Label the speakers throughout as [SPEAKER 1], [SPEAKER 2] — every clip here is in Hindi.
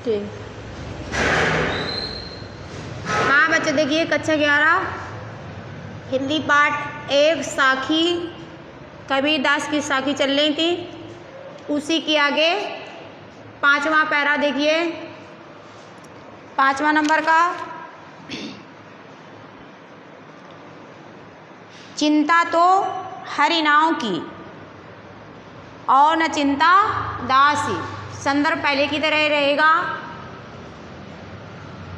[SPEAKER 1] ठीक। हाँ बच्चे देखिए, कक्षा 11 हिंदी पाठ 1 साखी, कबीरदास की साखी चल रही थी, उसी के आगे 5वां पैरा देखिए, 5वां नंबर का। चिंता तो हरि नाम की और न चिंता दासी। संदर्भ पहले की तरह रहेगा।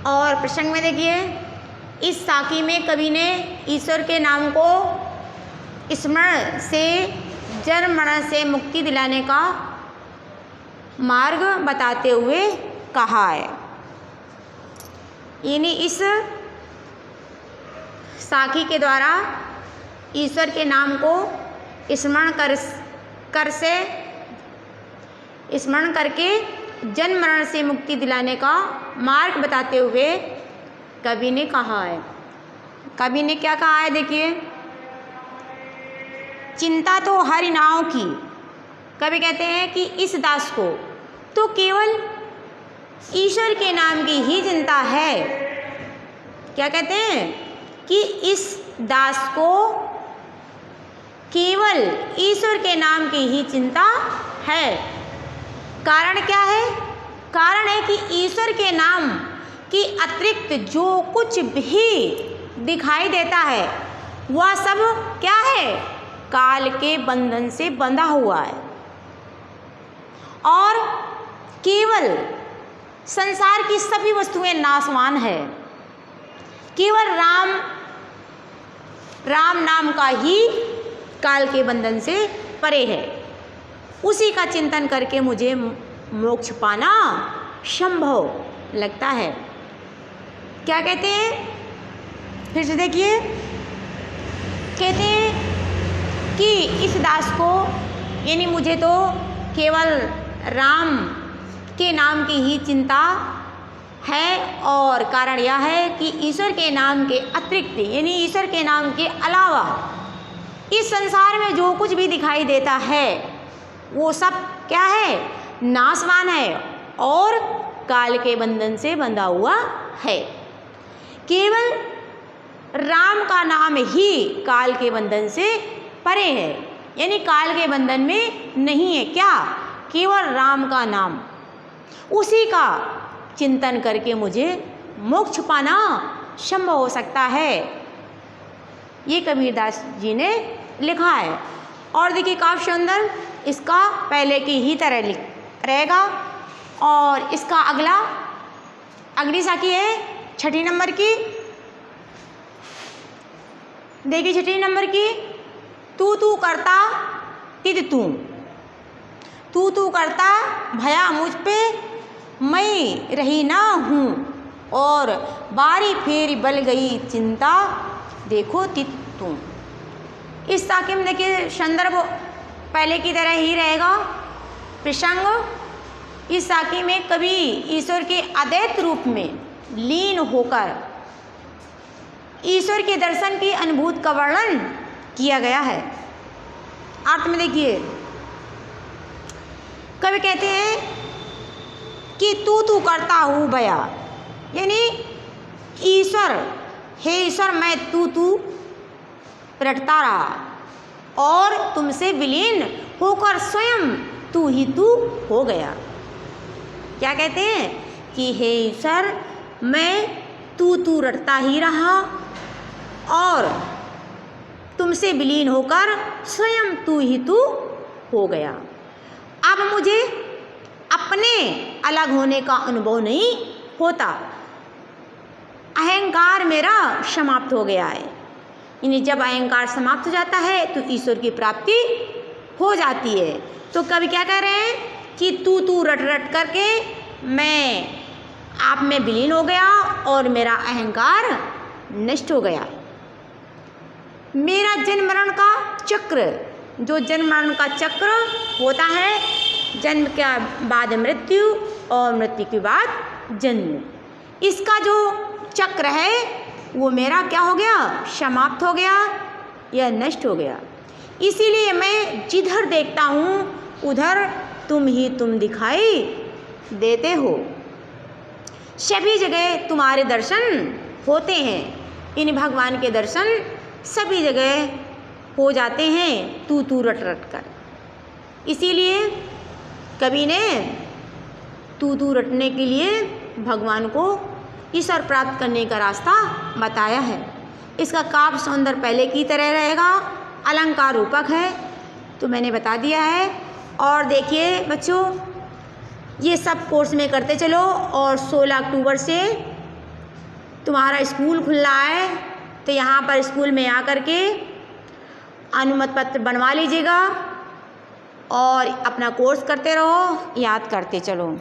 [SPEAKER 1] और प्रसंग में देखिए, इस साखी में कवि ने ईश्वर के नाम को स्मरण से जन्म मरण से मुक्ति दिलाने का मार्ग बताते हुए कहा है। यानी इस साखी के द्वारा ईश्वर के नाम को स्मरण करके जन्म मरण से मुक्ति दिलाने का मार्ग बताते हुए कवि ने कहा है। कवि ने क्या कहा है देखिए, चिंता तो हरि नाम की। कवि कहते हैं कि इस दास को तो केवल ईश्वर के नाम की ही चिंता है। क्या कहते हैं कि इस दास को केवल ईश्वर के नाम की ही चिंता है। कारण क्या है? कारण है कि ईश्वर के नाम की अतिरिक्त जो कुछ भी दिखाई देता है वह सब क्या है? काल के बंधन से बंधा हुआ है। और केवल संसार की सभी वस्तुएं नाशवान है। केवल राम नाम का ही काल के बंधन से परे है। उसी का चिंतन करके मुझे मोक्ष पाना संभव लगता है। क्या कहते हैं? फिर से देखिए, कहते हैं कि इस दास को यानी मुझे तो केवल राम के नाम की ही चिंता है। और कारण यह है कि ईश्वर के नाम के अतिरिक्त यानी ईश्वर के नाम के अलावा इस संसार में जो कुछ भी दिखाई देता है वो सब क्या है? नाशवान है और काल के बंधन से बंधा हुआ है। केवल राम का नाम ही काल के बंधन से परे है। यानी काल के बंधन में नहीं है। क्या? केवल राम का नाम। उसी का चिंतन करके मुझे मोक्ष पाना संभव हो सकता है। ये कबीरदास जी ने लिखा है। और देखिए काव्य सुंदर इसका पहले की ही तरह रहेगा। और इसका अगली साखी है 6 नंबर की। देखिए 6 नंबर की, तू करता तिद तू करता भया मुझ पे, मैं रही ना हूँ और बारी फेरी बल गई चिंता, देखो तिद तू। इस साखी में देखिए संदर्भ पहले की तरह ही रहेगा। प्रसंग, इस साखी में कवि ईश्वर के अद्वैत रूप में लीन होकर ईश्वर के दर्शन की अनुभूति का वर्णन किया गया है। अर्थ में देखिए, कवि कहते हैं कि तू करता हूँ भया, यानी ईश्वर, हे ईश्वर मैं तू रटता रहा और तुमसे विलीन होकर स्वयं तू ही तू हो गया। क्या कहते हैं कि हे ईश्वर मैं तू रटता ही रहा और तुमसे विलीन होकर स्वयं तू ही तू हो गया। अब मुझे अपने अलग होने का अनुभव नहीं होता। अहंकार मेरा समाप्त हो गया है। यानी जब अहंकार समाप्त हो जाता है तो ईश्वर की प्राप्ति हो जाती है। तो कवि क्या कह रहे हैं कि तू रट करके मैं आप में विलीन हो गया और मेरा अहंकार नष्ट हो गया। मेरा जन्म मरण का चक्र, जो जन्म मरण का चक्र होता है, जन्म के बाद मृत्यु और मृत्यु के बाद जन्म, इसका जो चक्र है वो मेरा क्या हो गया? समाप्त हो गया या नष्ट हो गया। इसीलिए मैं जिधर देखता हूँ उधर तुम ही तुम दिखाई देते हो। सभी जगह तुम्हारे दर्शन होते हैं। इन भगवान के दर्शन सभी जगह हो जाते हैं तू रट रट कर। इसीलिए कवि ने तू रटने के लिए भगवान को ईश्वर प्राप्त करने का रास्ता बताया है। इसका काव्य सौंदर्य पहले की तरह रहेगा, अलंकार रूपक है, तो मैंने बता दिया है। और देखिए बच्चों, ये सब कोर्स में करते चलो और 16 अक्टूबर से तुम्हारा स्कूल खुल रहा है, तो यहाँ पर स्कूल में आकर के अनुमति पत्र बनवा लीजिएगा और अपना कोर्स करते रहो, याद करते चलो।